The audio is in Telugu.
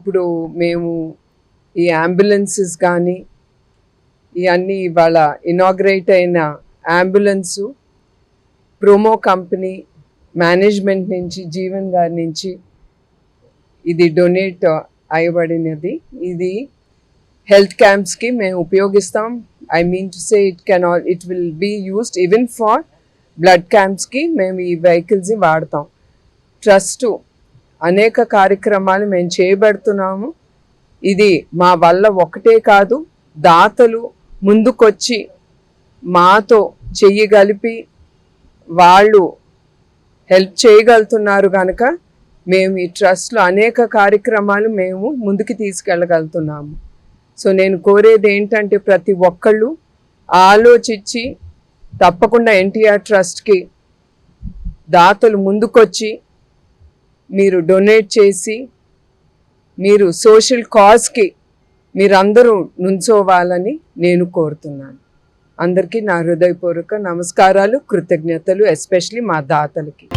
ఇప్పుడు మేము ఈ అంబులెన్సెస్ కానీ ఇవన్నీ ఇవాళ ఇనాగ్రేట్ అయిన అంబులెన్సు ప్రోమో కంపెనీ మేనేజ్మెంట్ నుంచి జీవన్ గారి నుంచి ఇది డొనేట్ అయ్యబడినది. ఇది హెల్త్ క్యాంప్స్కి మేము ఉపయోగిస్తాం. I mean to say it will be used even for blood క్యాంప్స్కి మేము ఈ వెహికల్స్ని వాడతాం. ట్రస్ట్ అనేక కార్యక్రమాలు మేము చేయబడుతున్నాము. ఇది మా వల్ల ఒకటే కాదు, దాతలు ముందుకొచ్చి మాతో చెయ్యగలిపి వాళ్ళు హెల్ప్ చేయగలుగుతున్నారు కనుక మేము ఈ ట్రస్ట్లో అనేక కార్యక్రమాలు మేము ముందుకు తీసుకెళ్ళగలుగుతున్నాము. సో నేను కోరేది ఏంటంటే ప్రతి ఒక్కళ్ళు ఆలోచించి తప్పకుండా ఎన్టీఆర్ ట్రస్ట్కి దాతలు ముందుకొచ్చి మీరు డొనేట్ చేసి మీరు సోషల్ కాజ్కి మీరందరూ నుంచోవాలని నేను కోరుతున్నాను. అందరికీ నా హృదయపూర్వక నమస్కారాలు, కృతజ్ఞతలు, ఎస్పెషలీ మా దాతలకి.